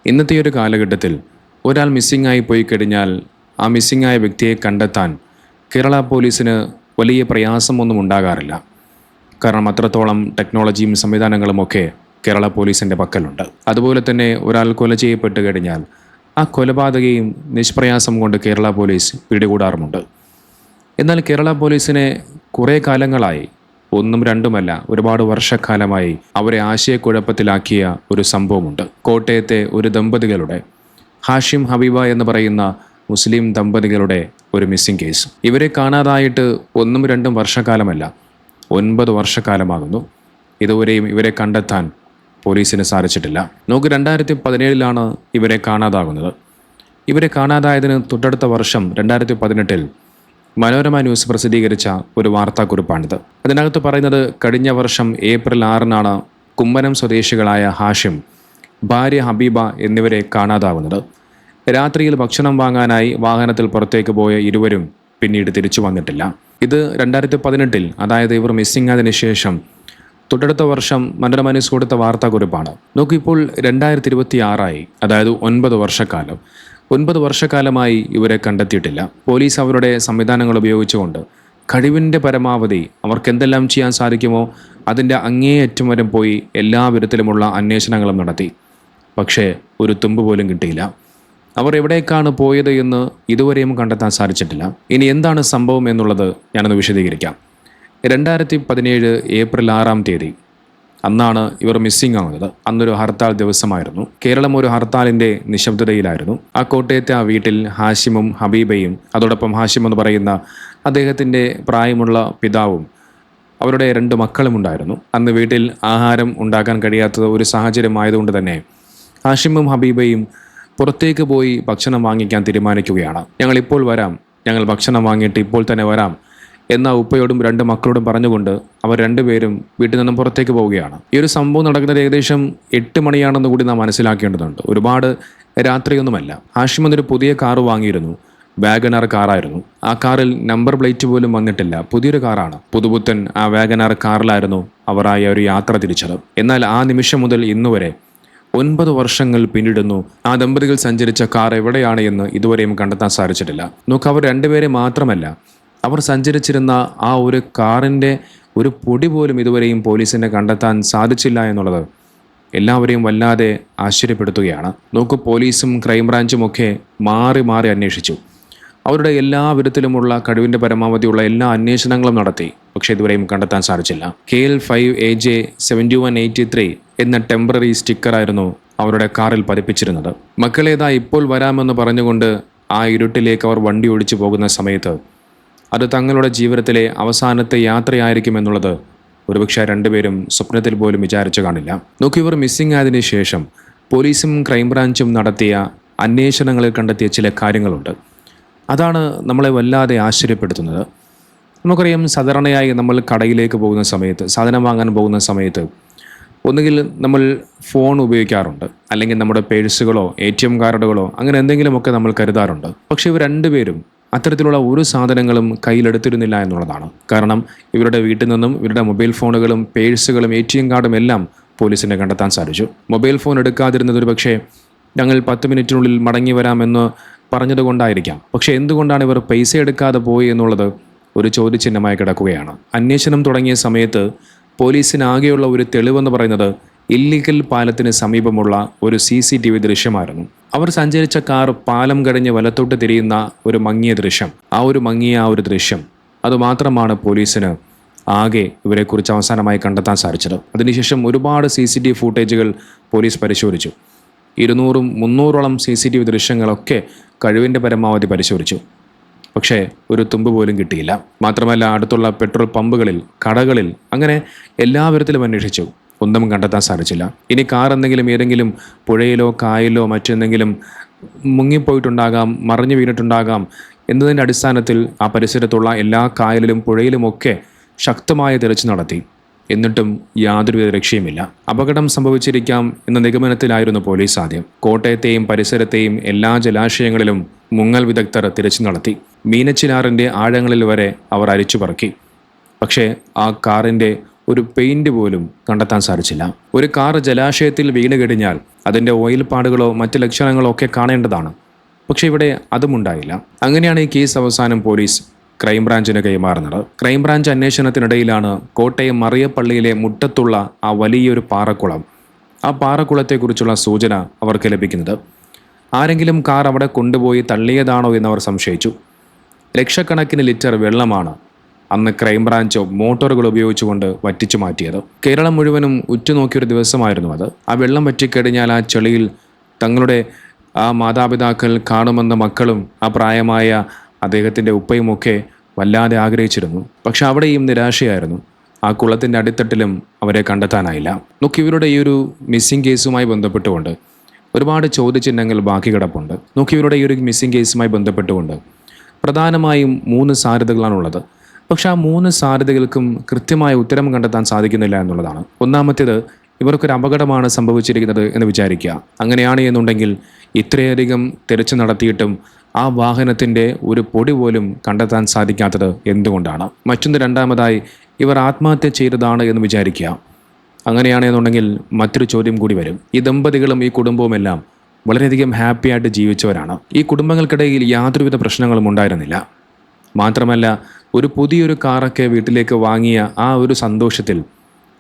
ഇന്നത്തെ ഒരു കാലഘട്ടത്തിൽ ഒരാൾ മിസ്സിംഗ് ആയി പോയി കഴിഞ്ഞാൽ ആ മിസ്സിംഗ് ആയ വ്യക്തിയെ കണ്ടെത്താൻ കേരള പോലീസിന് വലിയ പ്രയാസമൊന്നും ഉണ്ടാകാറില്ല. കാരണം അത്രത്തോളം ടെക്നോളജിയും സംവിധാനങ്ങളുമൊക്കെ കേരള പോലീസിൻ്റെ പക്കലുണ്ട്. അതുപോലെ തന്നെ ഒരാൾ കൊല ചെയ്യപ്പെട്ട് കഴിഞ്ഞാൽ ആ കൊലപാതകയും നിഷ്പ്രയാസം കൊണ്ട് കേരള പോലീസ് പിടികൂടാറുമുണ്ട്. എന്നാൽ കേരള പോലീസിനെ കുറേ കാലങ്ങളായി, ഒന്നും രണ്ടുമല്ല ഒരുപാട് വർഷക്കാലമായി അവരെ ആശയക്കുഴപ്പത്തിലാക്കിയ ഒരു സംഭവമുണ്ട്. കോട്ടയത്തെ ഒരു ദമ്പതികളുടെ, ഹാഷിം ഹബീബ എന്ന് പറയുന്ന മുസ്ലിം ദമ്പതികളുടെ ഒരു മിസ്സിംഗ് കേസ്. ഇവരെ കാണാതായിട്ട് ഒന്നും രണ്ടും വർഷക്കാലമല്ല, 9 വർഷക്കാലമാകുന്നു. ഇതുവരെയും ഇവരെ കണ്ടെത്താൻ പോലീസിന് സാധിച്ചിട്ടില്ല. നമുക്ക് 2017 ഇവരെ കാണാതാകുന്നത്. ഇവരെ കാണാതായതിന് തൊട്ടടുത്ത വർഷം 2018 മനോരമ ന്യൂസ് പ്രസിദ്ധീകരിച്ച ഒരു വാർത്താക്കുറിപ്പാണിത്. അതിനകത്ത് പറയുന്നത്, കഴിഞ്ഞ വർഷം ഏപ്രിൽ 6 കുമ്മനം സ്വദേശികളായ ഹാഷിം, ഭാര്യ ഹബീബ എന്നിവരെ കാണാതാവുന്നത്. രാത്രിയിൽ ഭക്ഷണം വാങ്ങാനായി വാഹനത്തിൽ പുറത്തേക്ക് പോയ ഇരുവരും പിന്നീട് തിരിച്ചു വന്നിട്ടില്ല. ഇത് 2018, അതായത് ഇവർ മിസ്സിംഗ് ആയതിനു ശേഷം തൊട്ടടുത്ത വർഷം മനോരമ ന്യൂസ് കൊടുത്ത വാർത്താക്കുറിപ്പാണ്. നോക്കിപ്പോൾ 2026 അതായത് 9 വർഷക്കാലം. 9 വർഷക്കാലമായി ഇവരെ കണ്ടെത്തിയിട്ടില്ല. പോലീസ് അവരുടെ സംവിധാനങ്ങൾ ഉപയോഗിച്ചുകൊണ്ട് കഴിവിൻ്റെ പരമാവധി അവർക്ക് എന്തെല്ലാം ചെയ്യാൻ സാധിക്കുമോ അതിൻ്റെ അങ്ങേയറ്റം വരെ പോയി എല്ലാ വിധത്തിലുമുള്ള അന്വേഷണങ്ങളും നടത്തി. പക്ഷേ ഒരു തുമ്പ് പോലും കിട്ടിയില്ല. അവർ എവിടേക്കാണ് പോയത് എന്ന് ഇതുവരെയും കണ്ടെത്താൻ സാധിച്ചിട്ടില്ല. ഇനി എന്താണ് സംഭവം എന്നുള്ളത് ഞാനൊന്ന് വിശദീകരിക്കാം. 2017 ഏപ്രിൽ 6 അന്നാണ് ഇവർ മിസ്സിംഗ് ആകുന്നത്. അന്നൊരു ഹർത്താൽ ദിവസമായിരുന്നു. കേരളം ഒരു ഹർത്താലിൻ്റെ നിശബ്ദതയിലായിരുന്നു. ആ കോട്ടയത്തെ ആ വീട്ടിൽ ഹാഷിമും ഹബീബയും, അതോടൊപ്പം ഹാഷിം എന്ന് പറയുന്ന അദ്ദേഹത്തിൻ്റെ പ്രായമുള്ള പിതാവും അവരുടെ 2 മക്കളും ഉണ്ടായിരുന്നു. അന്ന് വീട്ടിൽ ആഹാരം ഉണ്ടാക്കാൻ കഴിയാത്ത ഒരു സാഹചര്യമായതുകൊണ്ട് തന്നെ ഹാഷിമും ഹബീബയും പുറത്തേക്ക് പോയി ഭക്ഷണം വാങ്ങിക്കാൻ തീരുമാനിക്കുകയാണ്. ഞങ്ങളിപ്പോൾ വരാം, ഞങ്ങൾ ഭക്ഷണം വാങ്ങിയിട്ട് ഇപ്പോൾ തന്നെ വരാം എന്ന ഉപ്പയോടും 2 മക്കളോടും പറഞ്ഞുകൊണ്ട് അവർ 2 പേരും വീട്ടിൽ നിന്നും പുറത്തേക്ക് പോവുകയാണ്. ഈ ഒരു സംഭവം നടക്കുന്നത് ഏകദേശം 8 മണിയാണെന്ന് കൂടി നാം മനസ്സിലാക്കേണ്ടതുണ്ട്. ഒരുപാട് രാത്രിയൊന്നുമല്ല. ഹാഷിം എന്നൊരു പുതിയ കാറ് വാങ്ങിയിരുന്നു. വാഗണാർ കാറായിരുന്നു. ആ കാറിൽ നമ്പർ പ്ലേറ്റ് പോലും വന്നിട്ടില്ല. പുതിയൊരു കാറാണ്. പുതുപുത്തൻ ആ വാഗണാർ കാറിലായിരുന്നു അവർ ആ ഒരു യാത്ര തിരിച്ചത്. എന്നാൽ ആ നിമിഷം മുതൽ ഇന്നുവരെ 9 വർഷങ്ങൾ പിന്നിടുന്നു. ആ ദമ്പതികൾ സഞ്ചരിച്ച കാർ എവിടെയാണ് എന്ന് ഇതുവരെയും കണ്ടെത്താൻ സാധിച്ചിട്ടില്ല. നോക്ക്, അവർ 2 പേരെ മാത്രമല്ല, അവർ സഞ്ചരിച്ചിരുന്ന ആ ഒരു കാറിൻ്റെ ഒരു പൊടി പോലും ഇതുവരെയും പോലീസിനെ കണ്ടെത്താൻ സാധിച്ചില്ല എന്നുള്ളത് എല്ലാവരെയും വല്ലാതെ ആശ്ചര്യപ്പെടുത്തുകയാണ്. നോക്കൂ, പോലീസും ക്രൈംബ്രാഞ്ചും ഒക്കെ മാറി മാറി അന്വേഷിച്ചു. അവരുടെ എല്ലാ വിധത്തിലുമുള്ള കഴിവിൻ്റെ പരമാവധിയുള്ള എല്ലാ അന്വേഷണങ്ങളും നടത്തി. പക്ഷേ ഇതുവരെയും കണ്ടെത്താൻ സാധിച്ചില്ല. KL5AJ 7183 എന്ന ടെമ്പററി സ്റ്റിക്കറായിരുന്നു അവരുടെ കാറിൽ പതിപ്പിച്ചിരുന്നത്. മക്കളേതാ ഇപ്പോൾ വരാമെന്ന് പറഞ്ഞുകൊണ്ട് ആ ഇരുട്ടിലേക്ക് അവർ വണ്ടി ഓടിച്ചു പോകുന്ന സമയത്ത് അത് തങ്ങളുടെ ജീവിതത്തിലെ അവസാനത്തെ യാത്രയായിരിക്കുമെന്നുള്ളത് ഒരുപക്ഷെ 2 പേരും സ്വപ്നത്തിൽ പോലും വിചാരിച്ചു കാണില്ല. നോക്കി, ഇവർ മിസ്സിംഗ് ആയതിനു ശേഷം പോലീസും ക്രൈംബ്രാഞ്ചും നടത്തിയ അന്വേഷണങ്ങളിൽ കണ്ടെത്തിയ ചില കാര്യങ്ങളുണ്ട്. അതാണ് നമ്മളെ വല്ലാതെ ആശ്ചര്യപ്പെടുത്തുന്നത്. നമുക്കറിയാം, സാധാരണയായി നമ്മൾ കടയിലേക്ക് പോകുന്ന സമയത്ത്, സാധനം വാങ്ങാൻ പോകുന്ന സമയത്ത് ഒന്നുകിൽ നമ്മൾ ഫോൺ ഉപയോഗിക്കാറുണ്ട്, അല്ലെങ്കിൽ നമ്മുടെ പേഴ്സുകളോ ATM കാർഡുകളോ അങ്ങനെ എന്തെങ്കിലുമൊക്കെ നമ്മൾ കരുതാറുണ്ട്. പക്ഷേ ഇവർ 2 പേരും അത്തരത്തിലുള്ള ഒരു സാധനങ്ങളും കയ്യിലെടുത്തിരുന്നില്ല എന്നുള്ളതാണ്. കാരണം ഇവരുടെ വീട്ടിൽ നിന്നും ഇവരുടെ മൊബൈൽ ഫോണുകളും പേഴ്സുകളും ATM കാർഡും എല്ലാം പോലീസിനെ കണ്ടെത്താൻ സാധിച്ചു. മൊബൈൽ ഫോൺ എടുക്കാതിരുന്നത് ഒരു പക്ഷേ ഞങ്ങൾ 10 മിനിറ്റിനുള്ളിൽ മടങ്ങി വരാമെന്ന് പറഞ്ഞതുകൊണ്ടായിരിക്കാം. പക്ഷേ എന്തുകൊണ്ടാണ് ഇവർ പൈസ എടുക്കാതെ പോയി എന്നുള്ളത് ഒരു ചോദ്യചിഹ്നമായി കിടക്കുകയാണ്. അന്വേഷണം തുടങ്ങിയ സമയത്ത് പോലീസിനാകെയുള്ള ഒരു തെളിവെന്ന് പറയുന്നത് ഇല്ലിക്കൽ പാലത്തിന് സമീപമുള്ള ഒരു CCTV ദൃശ്യമായിരുന്നു. അവർ സഞ്ചരിച്ച കാർ പാലം കഴിഞ്ഞ് വലത്തോട്ട് തിരിയുന്ന ഒരു മങ്ങിയ ദൃശ്യം. ആ ഒരു ദൃശ്യം അതുമാത്രമാണ് പോലീസിന് ആകെ ഇവരെക്കുറിച്ച് അവസാനമായി കണ്ടെത്താൻ സാധിച്ചത്. അതിനുശേഷം ഒരുപാട് CCTV ഫൂട്ടേജുകൾ പോലീസ് പരിശോധിച്ചു. 200-300 CCTV ദൃശ്യങ്ങളൊക്കെ കഴിവിൻ്റെ പരമാവധി പരിശോധിച്ചു. പക്ഷേ ഒരു തുമ്പ് പോലും കിട്ടിയില്ല. മാത്രമല്ല, അടുത്തുള്ള പെട്രോൾ പമ്പുകളിൽ, കടകളിൽ, അങ്ങനെ എല്ലാ വിധത്തിലും അന്വേഷിച്ചു. ഒന്നും കണ്ടെത്താൻ സാധിച്ചില്ല. ഇനി കാർ ഏതെങ്കിലും പുഴയിലോ കായലിലോ മറ്റെന്തെങ്കിലും മുങ്ങിപ്പോയിട്ടുണ്ടാകാം, മറിഞ്ഞു വീണിട്ടുണ്ടാകാം എന്നതിൻ്റെ അടിസ്ഥാനത്തിൽ ആ പരിസരത്തുള്ള എല്ലാ കായലിലും പുഴയിലുമൊക്കെ ശക്തമായ തിരച്ചിൽ നടത്തി. എന്നിട്ടും യാതൊരുവിധ രക്ഷയുമില്ല. അപകടം സംഭവിച്ചിരിക്കാം എന്ന നിഗമനത്തിലായിരുന്നു പോലീസ് ആദ്യം. കോട്ടയത്തെയും പരിസരത്തെയും എല്ലാ ജലാശയങ്ങളിലും മുങ്ങൽ വിദഗ്ധർ തിരച്ചിൽ നടത്തി. മീനച്ചിലാറിൻ്റെ ആഴങ്ങളിൽ വരെ അവർ അരിച്ചു പറക്കി. പക്ഷേ ആ കാറിൻ്റെ ഒരു പെയിൻറ് പോലും കണ്ടെത്താൻ സാധിച്ചില്ല. ഒരു കാർ ജലാശയത്തിൽ വീണ് കഴിഞ്ഞാൽ അതിൻ്റെ ഓയിൽ പാടുകളോ മറ്റ് ലക്ഷണങ്ങളോ ഒക്കെ കാണേണ്ടതാണ്. പക്ഷേ ഇവിടെ അതും ഉണ്ടായില്ല. അങ്ങനെയാണ് ഈ കേസ് അവസാനം പോലീസ് ക്രൈംബ്രാഞ്ചിന് കൈമാറുന്നത്. ക്രൈംബ്രാഞ്ച് അന്വേഷണത്തിനിടയിലാണ് കോട്ടയം മറിയപ്പള്ളിയിലെ മുട്ടത്തുള്ള ആ വലിയൊരു പാറക്കുളം, ആ പാറക്കുളത്തെക്കുറിച്ചുള്ള സൂചന അവർക്ക് ലഭിക്കുന്നത്. ആരെങ്കിലും കാർ അവിടെ കൊണ്ടുപോയി തള്ളിയതാണോ എന്നവർ സംശയിച്ചു. ലക്ഷക്കണക്കിന് ലിറ്റർ വെള്ളമാണ് അന്ന് ക്രൈംബ്രാഞ്ച് മോട്ടോറുകൾ ഉപയോഗിച്ചുകൊണ്ട് വറ്റിച്ചു മാറ്റിയത്. കേരളം മുഴുവനും ഉറ്റുനോക്കിയൊരു ദിവസമായിരുന്നു അത്. ആ വെള്ളം വറ്റിക്കഴിഞ്ഞാൽ ആ ചെളിയിൽ തങ്ങളുടെ ആ മാതാപിതാക്കൾ കാണുമെന്ന മക്കളും ആ പ്രായമായ അദ്ദേഹത്തിൻ്റെ ഉപ്പയുമൊക്കെ വല്ലാതെ ആഗ്രഹിച്ചിരുന്നു. പക്ഷെ അവിടെയും നിരാശയായിരുന്നു. ആ കുളത്തിൻ്റെ അടിത്തട്ടിലും അവരെ കണ്ടെത്താനായില്ല. നോക്കി, ഇവരുടെ ഈ ഒരു മിസ്സിംഗ് കേസുമായി ബന്ധപ്പെട്ടുകൊണ്ട് ഒരുപാട് ചോദ്യചിഹ്നങ്ങൾ ബാക്കി കിടപ്പുണ്ട്. നോക്കി, ഇവരുടെ ഈ ഒരു മിസ്സിംഗ് കേസുമായി ബന്ധപ്പെട്ടുകൊണ്ട് പ്രധാനമായും 3 സാധ്യതകളാണുള്ളത്. പക്ഷെ ആ 3 സാധ്യതകൾക്കും കൃത്യമായ ഉത്തരം കണ്ടെത്താൻ സാധിക്കുന്നില്ല എന്നുള്ളതാണ്. ഒന്നാമത്തേത്, ഇവർക്കൊരു അപകടമാണ് സംഭവിച്ചിരിക്കുന്നത് എന്ന് വിചാരിക്കുക. അങ്ങനെയാണ് എന്നുണ്ടെങ്കിൽ ഇത്രയധികം തിരച്ചു നടത്തിയിട്ടും ആ വാഹനത്തിൻ്റെ ഒരു പൊടി പോലും കണ്ടെത്താൻ സാധിക്കാത്തത് എന്തുകൊണ്ടാണ്? മറ്റൊന്ന്, രണ്ടാമതായി, ഇവർ ആത്മഹത്യ ചെയ്തതാണ് എന്ന് വിചാരിക്കുക. അങ്ങനെയാണെന്നുണ്ടെങ്കിൽ മറ്റൊരു ചോദ്യം കൂടി വരും. ഈ ദമ്പതികളും ഈ കുടുംബവുമെല്ലാം വളരെയധികം ഹാപ്പി ആയിട്ട് ജീവിച്ചവരാണ്. ഈ കുടുംബങ്ങൾക്കിടയിൽ യാതൊരുവിധ പ്രശ്നങ്ങളും ഉണ്ടായിരുന്നില്ല. മാത്രമല്ല, ഒരു പുതിയൊരു കാറൊക്കെ വീട്ടിലേക്ക് വാങ്ങിയ ആ ഒരു സന്തോഷത്തിൽ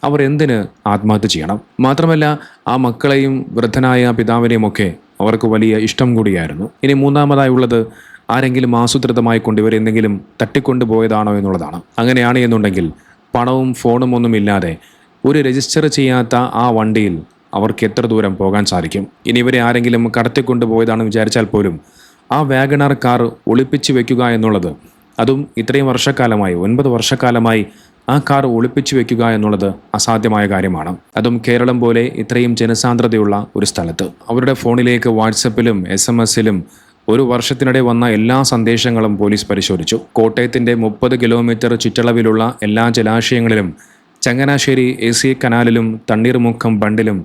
അവർ എന്തിന് ആത്മഹത്യ ചെയ്യണം? മാത്രമല്ല, ആ മക്കളെയും വൃദ്ധനായ പിതാവിനെയും ഒക്കെ അവർക്ക് വലിയ ഇഷ്ടം കൂടിയായിരുന്നു. ഇനി മൂന്നാമതായി ഉള്ളത്, ആരെങ്കിലും ആസൂത്രിതമായി കൊണ്ട് ഇവർ എന്തെങ്കിലും തട്ടിക്കൊണ്ടുപോയതാണോ എന്നുള്ളതാണ്. അങ്ങനെയാണ് എന്നുണ്ടെങ്കിൽ പണവും ഫോണും ഒന്നുമില്ലാതെ ഒരു രജിസ്റ്റർ ചെയ്യാത്ത ആ വണ്ടിയിൽ അവർക്ക് എത്ര ദൂരം പോകാൻ സാധിക്കും? ഇനി ഇവരെ ആരെങ്കിലും കടത്തിക്കൊണ്ടുപോയതാണെന്ന് വിചാരിച്ചാൽ പോലും ആ വാഗണർ കാർ ഒളിപ്പിച്ച് വെക്കുക എന്നുള്ളത്, അതും ഇത്രയും വർഷക്കാലമായി 9 വർഷക്കാലമായി ആ കാർ ഒളിപ്പിച്ചു വെക്കുക എന്നുള്ളത് അസാധ്യമായ കാര്യമാണ്. അതും കേരളം പോലെ ഇത്രയും ജനസാന്ദ്രതയുള്ള ഒരു സ്ഥലത്ത്. അവരുടെ ഫോണിലേക്ക് വാട്സപ്പിലും SMS-ലും ഒരു വർഷത്തിനിടെ വന്ന എല്ലാ സന്ദേശങ്ങളും പോലീസ് പരിശോധിച്ചു. കോട്ടയത്തിൻ്റെ 30 കിലോമീറ്റർ ചുറ്റളവിലുള്ള എല്ലാ ജലാശയങ്ങളിലും ചങ്ങനാശ്ശേരി AC കനാലിലും തണ്ണീർമുക്കം ബണ്ടിലും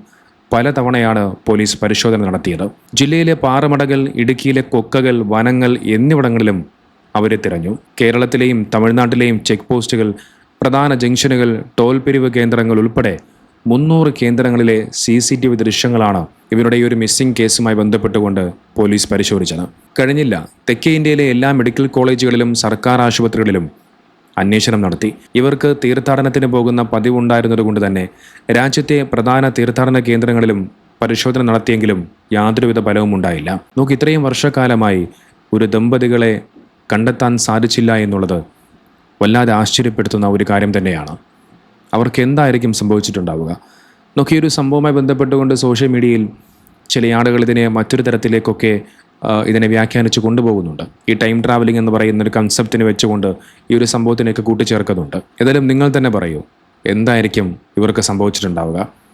പലതവണയാണ് പോലീസ് പരിശോധന നടത്തിയത്. ജില്ലയിലെ പാറമടകൾ, ഇടുക്കിയിലെ കൊക്കകൾ, വനങ്ങൾ എന്നിവിടങ്ങളിലും അവരെ തിരഞ്ഞു. കേരളത്തിലെയും തമിഴ്നാട്ടിലെയും ചെക്ക് പോസ്റ്റുകൾ, പ്രധാന ജംഗ്ഷനുകൾ, ടോൾ പിരിവ് കേന്ദ്രങ്ങൾ ഉൾപ്പെടെ 300 കേന്ദ്രങ്ങളിലെ CCTV ദൃശ്യങ്ങളാണ് ഇവരുടെ ഈ ഒരു മിസ്സിംഗ് കേസുമായി ബന്ധപ്പെട്ടുകൊണ്ട് പോലീസ് പരിശോധിച്ചത്. കഴിഞ്ഞില്ല. തെക്കേ ഇന്ത്യയിലെ എല്ലാ മെഡിക്കൽ കോളേജുകളിലും സർക്കാർ ആശുപത്രികളിലും അന്വേഷണം നടത്തി. ഇവർക്ക് തീർത്ഥാടനത്തിന് പോകുന്ന പതിവുണ്ടായിരുന്നത് കൊണ്ട് തന്നെ രാജ്യത്തെ പ്രധാന തീർത്ഥാടന കേന്ദ്രങ്ങളിലും പരിശോധന നടത്തിയെങ്കിലും യാതൊരുവിധ ഫലവും ഉണ്ടായില്ല. നോക്ക്, ഇത്രയും വർഷക്കാലമായി ഒരു ദമ്പതികളെ കണ്ടെത്താൻ സാധിച്ചില്ല എന്നുള്ളത് വല്ലാതെ ആശ്ചര്യപ്പെടുത്തുന്ന ഒരു കാര്യം തന്നെയാണ്. അവർക്ക് എന്തായിരിക്കും സംഭവിച്ചിട്ടുണ്ടാവുക? നോക്കി, ഒരു സംഭവവുമായി ബന്ധപ്പെട്ടുകൊണ്ട് സോഷ്യൽ മീഡിയയിൽ ചില ആളുകൾ ഇതിനെ മറ്റൊരു തരത്തിലേക്കൊക്കെ ഇതിനെ വ്യാഖ്യാനിച്ച് കൊണ്ടുപോകുന്നുണ്ട്. ഈ ടൈം ട്രാവലിംഗ് എന്ന് പറയുന്ന ഒരു കൺസെപ്റ്റിനെ വെച്ചുകൊണ്ട് ഈ ഒരു സംഭവത്തിനൊക്കെ കൂട്ടിച്ചേർക്കുന്നുണ്ട്. ഏതായാലും നിങ്ങൾ തന്നെ പറയൂ, എന്തായിരിക്കും ഇവർക്ക് സംഭവിച്ചിട്ടുണ്ടാവുക?